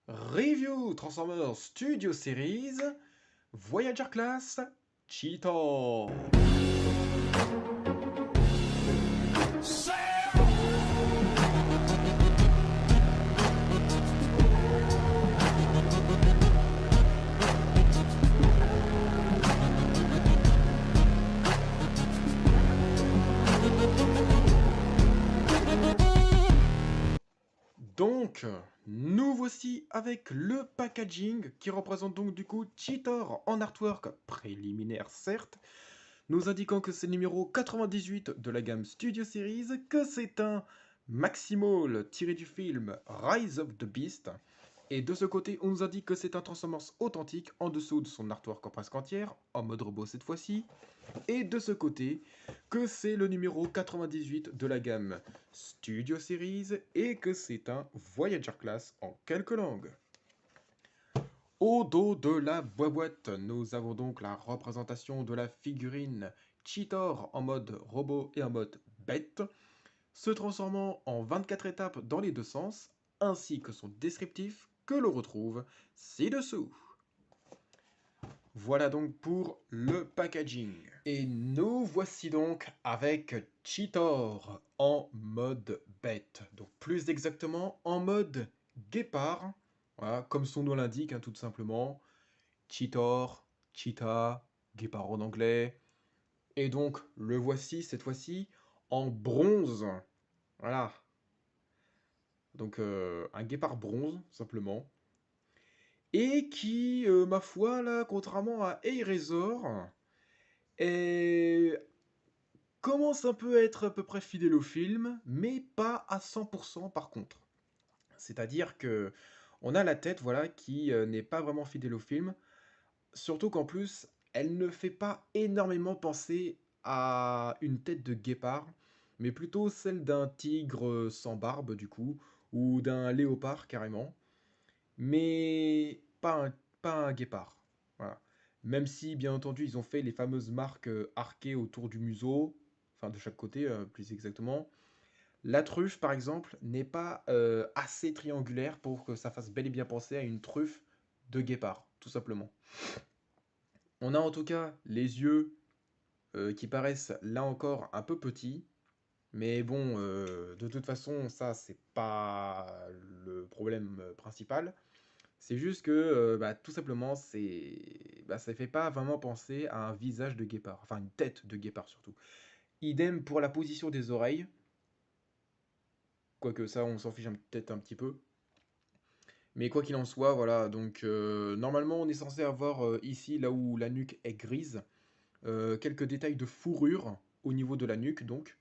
Review Transformers Studio Series Voyager Class Cheetor. Donc, nous voici avec le packaging qui représente donc du coup Cheetor en artwork préliminaire certes, nous indiquant que c'est le numéro 98 de la gamme Studio Series, que c'est un Maximal tiré du film Rise of the Beast. Et de ce côté, on nous indique que c'est un Transformers authentique en dessous de son artwork en presque entière, en mode robot cette fois-ci. Et de ce côté, que c'est le numéro 98 de la gamme Studio Series et que c'est un Voyager Class en quelques langues. Au dos de la boîte, nous avons donc la représentation de la figurine Cheetor en mode robot et en mode bête, se transformant en 24 étapes dans les deux sens, ainsi que son descriptif que l'on retrouve ci-dessous. Voilà donc pour le packaging. Et nous voici donc avec Cheetor en mode bête. Donc plus exactement en mode guépard. Voilà, comme son nom l'indique, tout simplement. Cheetor, cheetah, guépard en anglais. Et donc le voici cette fois-ci en bronze. Voilà. Donc un guépard bronze simplement. Et qui, ma foi, là, contrairement à Erasor, commence un peu à être à peu près fidèle au film, mais pas à 100% par contre. C'est-à-dire que on a la tête, voilà, qui n'est pas vraiment fidèle au film, surtout qu'en plus, elle ne fait pas énormément penser à une tête de guépard, mais plutôt celle d'un tigre sans barbe, du coup, ou d'un léopard carrément, mais pas un guépard. Voilà. Même si, bien entendu, ils ont fait les fameuses marques arquées autour du museau, enfin de chaque côté plus exactement. La truffe, par exemple, n'est pas assez triangulaire pour que ça fasse bel et bien penser à une truffe de guépard, tout simplement. On a en tout cas les yeux qui paraissent là encore un peu petits, mais bon, de toute façon, ça c'est pas le problème principal. C'est juste que, tout simplement, ça fait pas vraiment penser à un visage de guépard, enfin une tête de guépard surtout. Idem pour la position des oreilles, quoique ça on s'en fiche peut-être un petit peu. Mais quoi qu'il en soit, voilà, donc normalement on est censé avoir ici, là où la nuque est grise, quelques détails de fourrure au niveau de la nuque donc,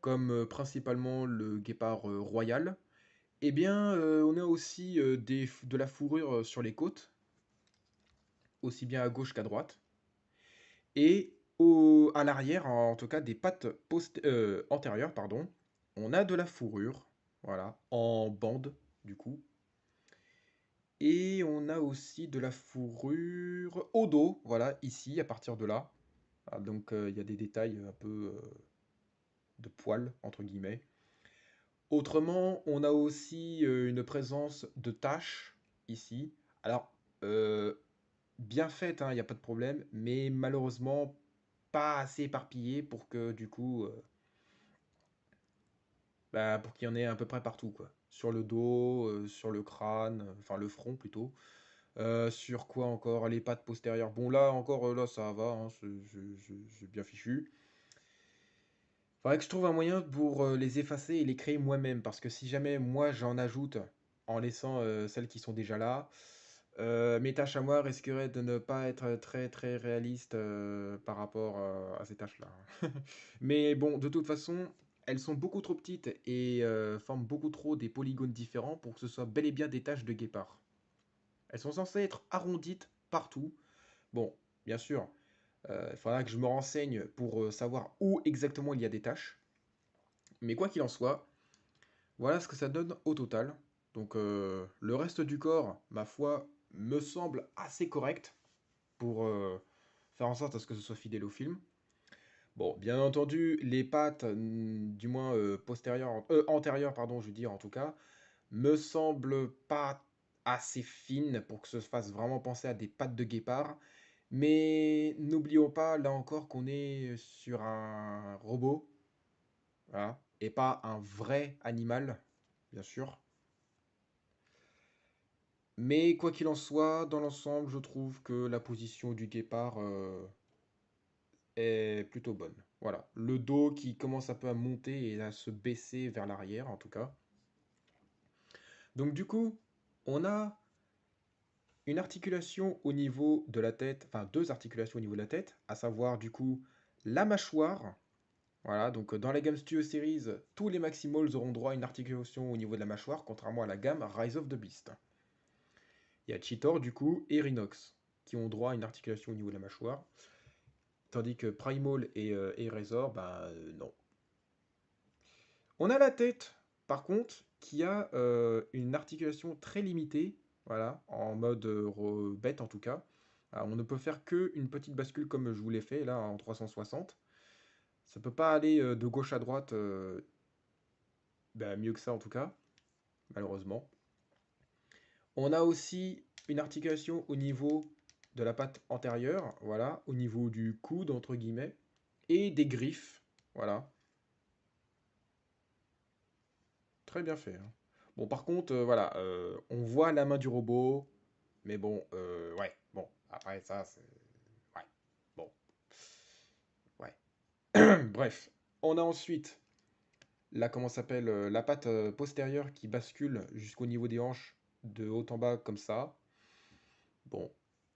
comme principalement le guépard royal. Eh bien, on a aussi de la fourrure sur les côtes, aussi bien à gauche qu'à droite. Et à l'arrière, en tout cas des pattes antérieures, pardon, on a de la fourrure, voilà, en bande du coup. Et on a aussi de la fourrure au dos, voilà, ici, à partir de là. Ah, donc il y a des détails un peu de poils, entre guillemets. Autrement, on a aussi une présence de taches ici. Alors, euh, bien faite, il n'y a pas de problème, mais malheureusement pas assez éparpillé pour que du coup, pour qu'il y en ait à peu près partout, quoi. Sur le dos, sur le crâne, enfin le front plutôt. Sur quoi encore? Les pattes postérieures. Bon là encore, là ça va, c'est bien fichu. Faudrait que je trouve un moyen pour les effacer et les créer moi-même, parce que si jamais moi j'en ajoute en laissant celles qui sont déjà là, mes tâches à moi risqueraient de ne pas être très très réalistes par rapport à ces tâches-là. Mais bon, de toute façon, elles sont beaucoup trop petites et forment beaucoup trop des polygones différents pour que ce soit bel et bien des tâches de guépard. Elles sont censées être arrondies partout. Bon, bien sûr, il faudra que je me renseigne pour savoir où exactement il y a des tâches. Mais quoi qu'il en soit, voilà ce que ça donne au total. Donc le reste du corps, ma foi, me semble assez correct pour faire en sorte à ce que ce soit fidèle au film. Bon, bien entendu, les pattes, du moins antérieures, pardon, je veux dire en tout cas, me semblent pas assez fines pour que ça se fasse vraiment penser à des pattes de guépard. Mais n'oublions pas, là encore, qu'on est sur un robot, voilà, et pas un vrai animal, bien sûr. Mais quoi qu'il en soit, dans l'ensemble, je trouve que la position du guépard est plutôt bonne. Voilà, le dos qui commence un peu à monter et à se baisser vers l'arrière, en tout cas. Donc du coup, on a une articulation au niveau de la tête, enfin deux articulations au niveau de la tête, à savoir du coup la mâchoire. Voilà, donc dans la gamme Studio Series, tous les Maximals auront droit à une articulation au niveau de la mâchoire, contrairement à la gamme Rise of the Beast. Il y a Cheetor du coup et Rhinox qui ont droit à une articulation au niveau de la mâchoire, tandis que Primal et Razor, non. On a la tête, par contre, qui a une articulation très limitée, voilà, en mode bête en tout cas. Alors, on ne peut faire que une petite bascule comme je vous l'ai fait là en 360. Ça peut pas aller de gauche à droite mieux que ça en tout cas, malheureusement. On a aussi une articulation au niveau de la patte antérieure, voilà, au niveau du coude entre guillemets, et des griffes, voilà. Très bien fait, hein. Bon, par contre, voilà, on voit la main du robot, mais bon, ouais, bon, après ça, c'est... Ouais, bon, ouais. Bref, on a ensuite, là, comment ça s'appelle, la patte postérieure qui bascule jusqu'au niveau des hanches, de haut en bas, comme ça. Bon,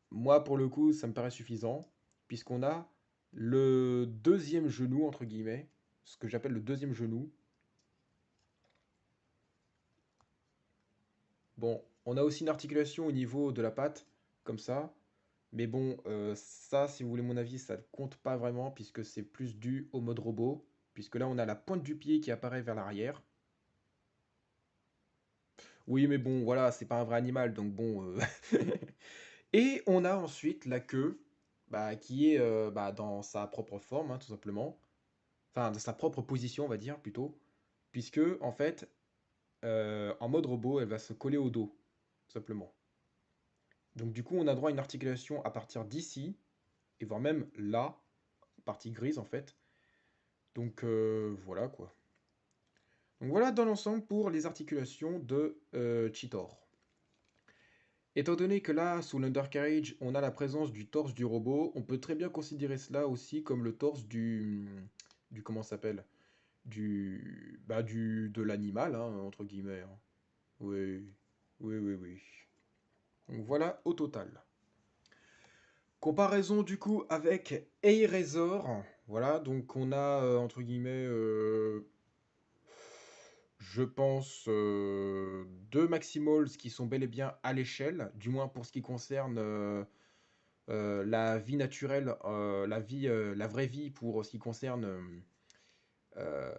moi, pour le coup, ça me paraît suffisant, puisqu'on a le deuxième genou, entre guillemets, ce que j'appelle le deuxième genou. Bon, on a aussi une articulation au niveau de la patte, comme ça. Mais bon, ça, si vous voulez mon avis, ça ne compte pas vraiment, puisque c'est plus dû au mode robot. Puisque là, on a la pointe du pied qui apparaît vers l'arrière. Oui, mais bon, voilà, c'est pas un vrai animal, donc bon. Et on a ensuite la queue, qui est dans sa propre forme, hein, tout simplement. Enfin, dans sa propre position, on va dire, plutôt. Puisque, en fait, en mode robot, elle va se coller au dos, tout simplement. Donc du coup, on a droit à une articulation à partir d'ici, et voire même là, partie grise en fait. Donc voilà quoi. Donc voilà dans l'ensemble pour les articulations de Cheetor. Étant donné que là, sous l'undercarriage, on a la présence du torse du robot, on peut très bien considérer cela aussi comme le torse du comment ça s'appelle? De l'animal, hein, entre guillemets, hein. Oui, oui, oui, oui. Donc voilà au total. Comparaison du coup avec A-Razor, voilà, donc on a entre guillemets, je pense, deux Maximals qui sont bel et bien à l'échelle, du moins pour ce qui concerne la vie naturelle, la vraie vie pour ce qui concerne euh,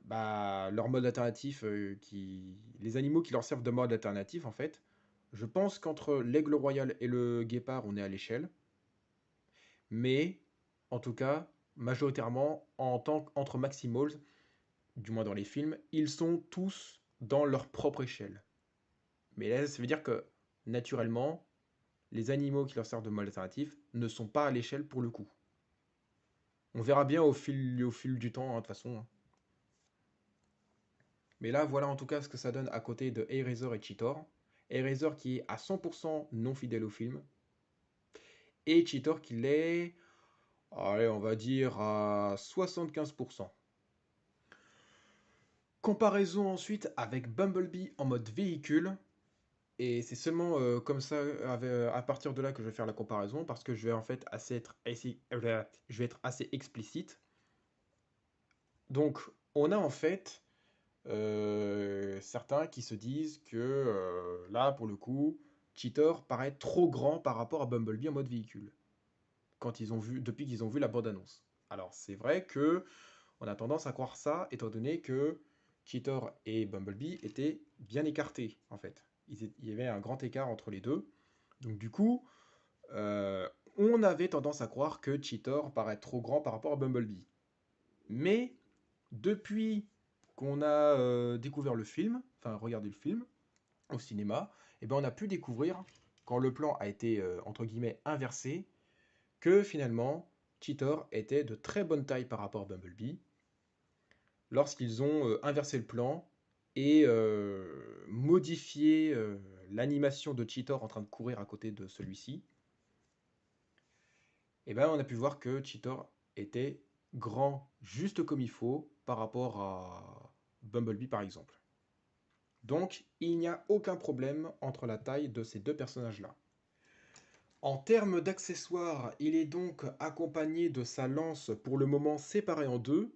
leur mode alternatif, les animaux qui leur servent de mode alternatif en fait. Je pense qu'entre l'aigle royal et le guépard, on est à l'échelle. Mais, en tout cas, majoritairement, entre Maximals, du moins dans les films, ils sont tous dans leur propre échelle. Mais là, ça veut dire que, naturellement, les animaux qui leur servent de mode alternatif ne sont pas à l'échelle pour le coup. On verra bien au fil du temps, hein, de toute façon, hein. Mais là, voilà en tout cas ce que ça donne à côté de Eraser et Cheetor. Eraser qui est à 100% non fidèle au film. Et Cheetor qui l'est, allez, on va dire à 75%. Comparaison ensuite avec Bumblebee en mode véhicule. Et c'est seulement comme ça, à partir de là, que je vais faire la comparaison, parce que je vais en fait je vais être assez explicite. Donc, on a en fait certains qui se disent que là, pour le coup, Cheetor paraît trop grand par rapport à Bumblebee en mode véhicule, depuis qu'ils ont vu la bande-annonce. Alors, c'est vrai que on a tendance à croire ça, étant donné que Cheetor et Bumblebee étaient bien écartés, en fait. Il y avait un grand écart entre les deux. Donc du coup, euh, on avait tendance à croire que Cheetor paraît trop grand par rapport à Bumblebee. Mais, depuis qu'on a découvert le film, enfin regardé le film, au cinéma, et ben on a pu découvrir, quand le plan a été, entre guillemets, inversé, que finalement, Cheetor était de très bonne taille par rapport à Bumblebee, lorsqu'ils ont inversé le plan et modifié l'animation de Cheetor en train de courir à côté de celui-ci, et ben on a pu voir que Cheetor était grand juste comme il faut par rapport à Bumblebee par exemple. Donc il n'y a aucun problème entre la taille de ces deux personnages-là. En termes d'accessoires, il est donc accompagné de sa lance pour le moment séparée en deux,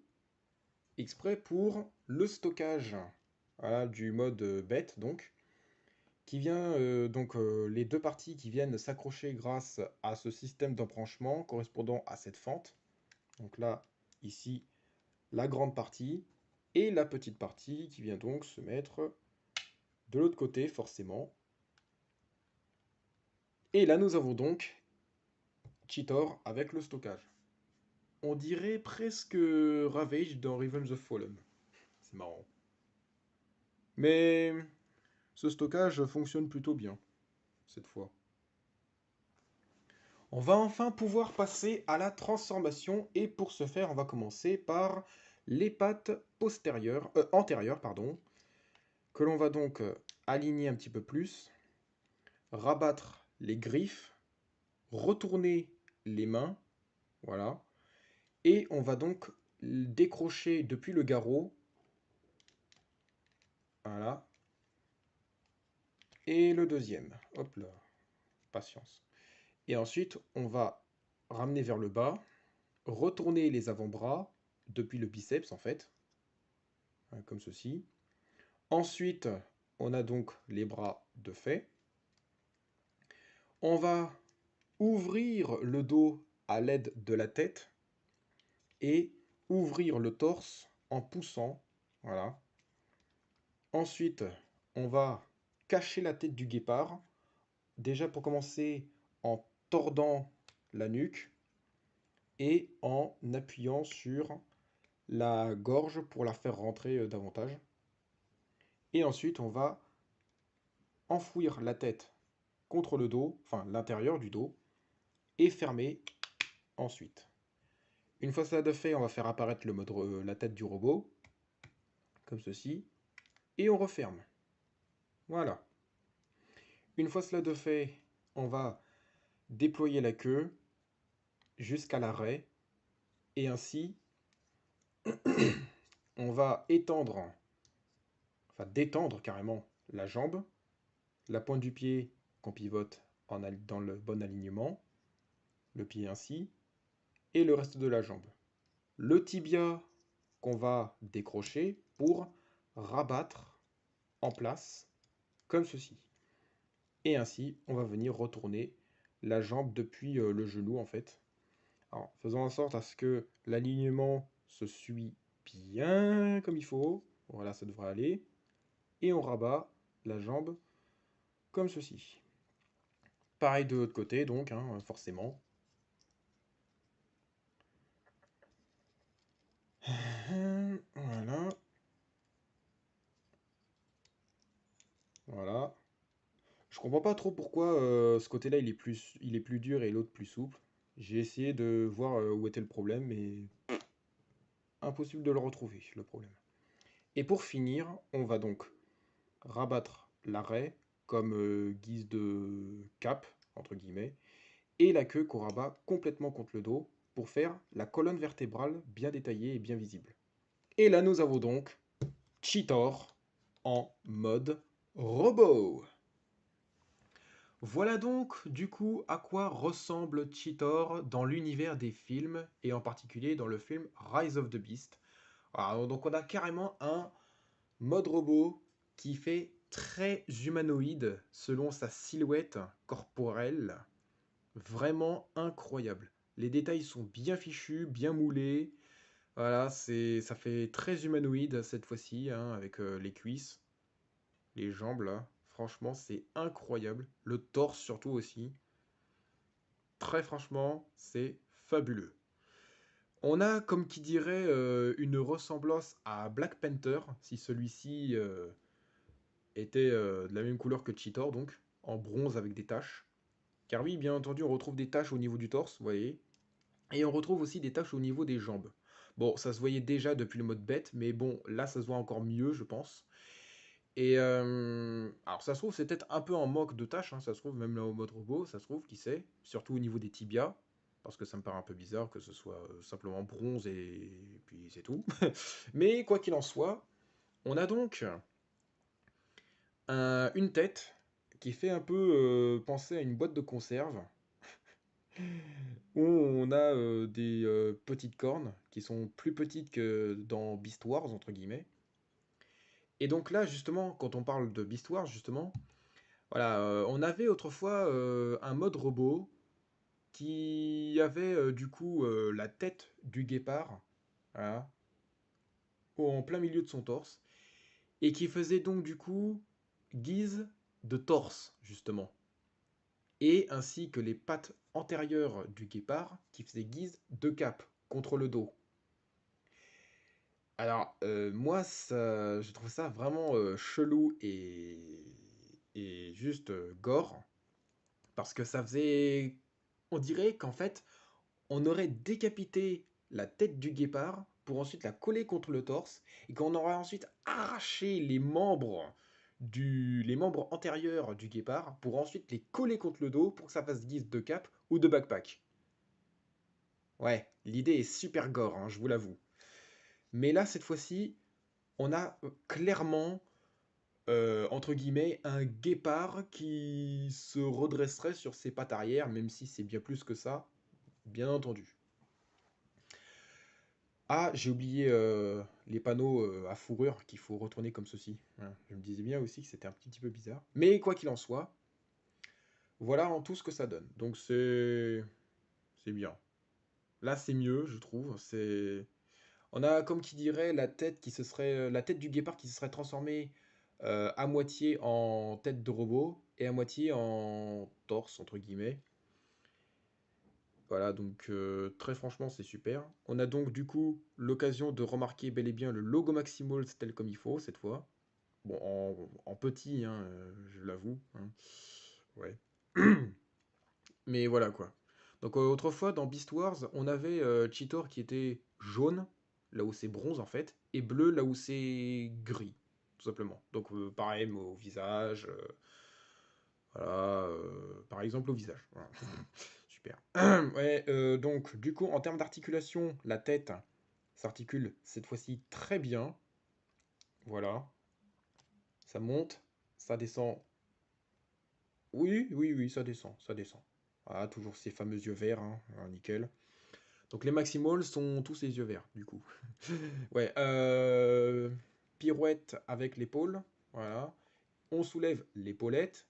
exprès pour le stockage, voilà, du mode bête donc, qui vient les deux parties qui viennent s'accrocher grâce à ce système d'embranchement correspondant à cette fente. Donc là, ici, la grande partie et la petite partie qui vient donc se mettre de l'autre côté forcément. Et là, nous avons donc Cheetor avec le stockage. On dirait presque Ravage dans Revenge of Fallen. C'est marrant. Mais ce stockage fonctionne plutôt bien, cette fois. On va enfin pouvoir passer à la transformation, et pour ce faire, on va commencer par les pattes antérieures, pardon, que l'on va donc aligner un petit peu plus, rabattre les griffes, retourner les mains, voilà, et on va donc décrocher depuis le garrot, voilà, et le deuxième, hop là, patience. Et ensuite, on va ramener vers le bas, retourner les avant-bras depuis le biceps en fait, hein, comme ceci. Ensuite, on a donc les bras de fait. On va ouvrir le dos à l'aide de la tête et ouvrir le torse en poussant, voilà. Ensuite, on va cacher la tête du guépard, déjà pour commencer en tordant la nuque et en appuyant sur la gorge pour la faire rentrer davantage. Et ensuite, on va enfouir la tête contre le dos, enfin l'intérieur du dos, et fermer ensuite. Une fois cela de fait, on va faire apparaître la tête du robot, comme ceci, et on referme. Voilà. Une fois cela de fait, on va déployer la queue jusqu'à l'arrêt, et ainsi, on va détendre carrément la jambe, la pointe du pied qu'on pivote dans le bon alignement, le pied ainsi, et le reste de la jambe. Le tibia qu'on va décrocher pour rabattre en place, comme ceci. Et ainsi, on va venir retourner la jambe depuis le genou en fait. Alors, faisons en sorte à ce que l'alignement se suit bien comme il faut. Voilà, ça devrait aller. Et on rabat la jambe comme ceci. Pareil de l'autre côté, donc, hein, forcément. Voilà. Voilà. Je comprends pas trop pourquoi ce côté-là il est plus dur et l'autre plus souple. J'ai essayé de voir où était le problème, mais impossible de le retrouver, le problème. Et pour finir, on va donc rabattre l'arrêt comme guise de cap, entre guillemets, et la queue qu'on rabat complètement contre le dos pour faire la colonne vertébrale bien détaillée et bien visible. Et là, nous avons donc Cheetor en mode robot. Voilà donc du coup à quoi ressemble Cheetor dans l'univers des films et en particulier dans le film Rise of the Beast. Alors, donc on a carrément un mode robot qui fait très humanoïde selon sa silhouette corporelle. Vraiment incroyable. Les détails sont bien fichus, bien moulés. Voilà, ça fait très humanoïde cette fois-ci, hein, avec les cuisses, les jambes là. Franchement, c'est incroyable. Le torse surtout aussi. Très franchement, c'est fabuleux. On a, comme qui dirait, une ressemblance à Black Panther, si celui-ci était de la même couleur que Cheetor, donc en bronze avec des taches. Car oui, bien entendu, on retrouve des taches au niveau du torse, vous voyez. Et on retrouve aussi des taches au niveau des jambes. Bon, ça se voyait déjà depuis le mode bête, mais bon, là, ça se voit encore mieux, je pense. Et alors, ça se trouve, c'est peut-être un peu en manque de tâches, hein, ça se trouve, même là au mode robot, ça se trouve, qui sait, surtout au niveau des tibias, parce que ça me paraît un peu bizarre que ce soit simplement bronze et puis c'est tout. Mais quoi qu'il en soit, on a donc une tête qui fait un peu penser à une boîte de conserve, où on a des petites cornes qui sont plus petites que dans Beast Wars, entre guillemets. Et donc là, justement, quand on parle de Beast Wars, justement, voilà, on avait autrefois un mode robot qui avait du coup la tête du guépard, voilà, en plein milieu de son torse, et qui faisait donc du coup guise de torse, justement. Et ainsi que les pattes antérieures du guépard qui faisaient guise de cape contre le dos. Alors, moi, ça, je trouve ça vraiment chelou et juste gore, parce que ça faisait. On dirait qu'en fait, on aurait décapité la tête du guépard pour ensuite la coller contre le torse, et qu'on aurait ensuite arraché les membres antérieurs du guépard pour ensuite les coller contre le dos pour que ça fasse guise de cape ou de backpack. Ouais, l'idée est super gore, hein, je vous l'avoue. Mais là, cette fois-ci, on a clairement entre guillemets, un guépard qui se redresserait sur ses pattes arrière, même si c'est bien plus que ça, bien entendu. Ah, j'ai oublié les panneaux à fourrure qu'il faut retourner comme ceci. Hein, je me disais bien aussi que c'était un petit peu bizarre. Mais quoi qu'il en soit, voilà en tout ce que ça donne. Donc c'est bien. Là, c'est mieux, je trouve. C'est On a comme qui dirait la tête du guépard qui se serait transformée à moitié en tête de robot et à moitié en torse entre guillemets. Voilà, donc très franchement, c'est super. On a donc du coup l'occasion de remarquer bel et bien le logo Maximals tel comme il faut cette fois. Bon, en petit, hein, je l'avoue, hein. Ouais. Mais voilà quoi. Donc autrefois dans Beast Wars, on avait Cheetor qui était jaune, là où c'est bronze en fait, et bleu là où c'est gris, tout simplement. Donc pareil au visage, voilà, par exemple au visage. Voilà. Super. Ouais, donc du coup en termes d'articulation, la tête s'articule cette fois-ci très bien. Voilà, ça monte, ça descend. Oui, oui, oui, ça descend, ça descend. Ah, toujours ces fameux yeux verts, hein, nickel. Donc les Maximals sont tous les yeux verts, du coup. Ouais, pirouette avec l'épaule, voilà. On soulève l'épaulette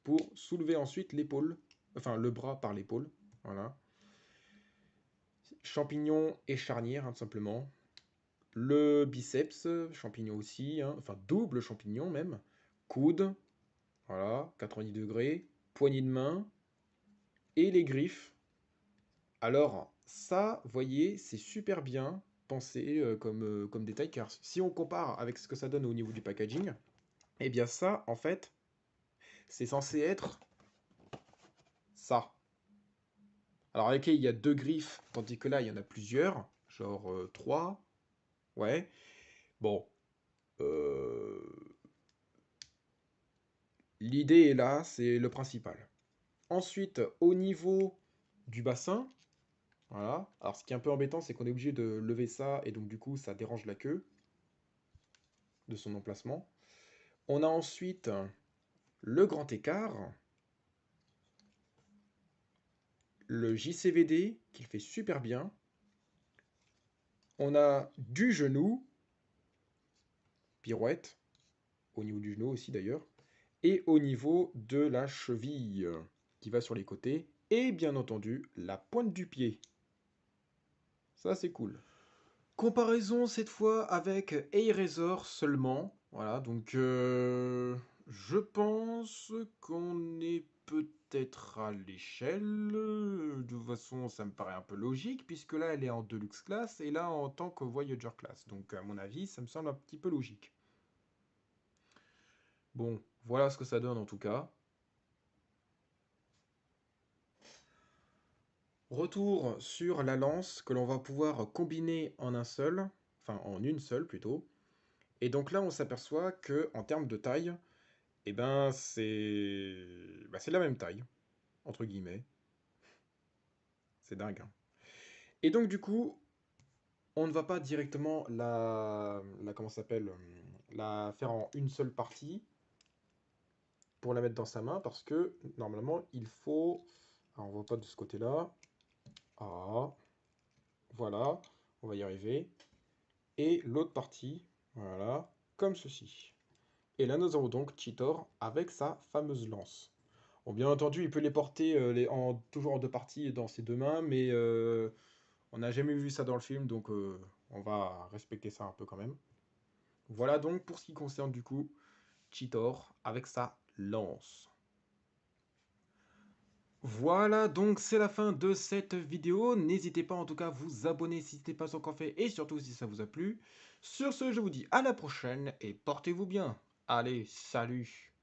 pour soulever ensuite l'épaule, enfin le bras par l'épaule, voilà. Champignon et charnière, hein, tout simplement. Le biceps, champignon aussi, hein, enfin double champignon même. Coude, voilà, 90 degrés. Poignée de main et les griffes. Alors, ça, voyez, c'est super bien pensé comme détail, car si on compare avec ce que ça donne au niveau du packaging, eh bien ça, en fait, c'est censé être ça. Alors, ok, il y a deux griffes, tandis que là, il y en a plusieurs, genre trois, ouais. Bon, euh, l'idée est là, c'est le principal. Ensuite, au niveau du bassin, voilà. Alors, ce qui est un peu embêtant, c'est qu'on est obligé de lever ça, et donc du coup, ça dérange la queue de son emplacement. On a ensuite le grand écart, le JCVD qui le fait super bien. On a du genou, pirouette, au niveau du genou aussi d'ailleurs, et au niveau de la cheville qui va sur les côtés, et bien entendu la pointe du pied. Ça c'est cool. Comparaison cette fois avec A-Razor seulement. Voilà, donc je pense qu'on est peut-être à l'échelle. De toute façon, ça me paraît un peu logique, puisque là, elle est en Deluxe Class, et là, en tant que Voyager Class. Donc, à mon avis, ça me semble un petit peu logique. Bon, voilà ce que ça donne en tout cas. Retour sur la lance que l'on va pouvoir combiner en un seul, enfin en une seule plutôt. Et donc là, on s'aperçoit que en termes de taille, eh ben c'est la même taille entre guillemets. C'est dingue, hein. Et donc du coup, on ne va pas directement comment ça s'appelle, la faire en une seule partie pour la mettre dans sa main parce que normalement il faut. Alors, on voit pas de ce côté-là. Ah, voilà, on va y arriver. Et l'autre partie, voilà, comme ceci. Et là, nous avons donc Cheetor avec sa fameuse lance. Bon, bien entendu, il peut les porter toujours en deux parties dans ses deux mains, mais on n'a jamais vu ça dans le film, donc on va respecter ça un peu quand même. Voilà donc pour ce qui concerne du coup Cheetor avec sa lance. Voilà, donc c'est la fin de cette vidéo. N'hésitez pas en tout cas à vous abonner si ce n'est pas encore fait et surtout si ça vous a plu. Sur ce, je vous dis à la prochaine et portez-vous bien. Allez, salut!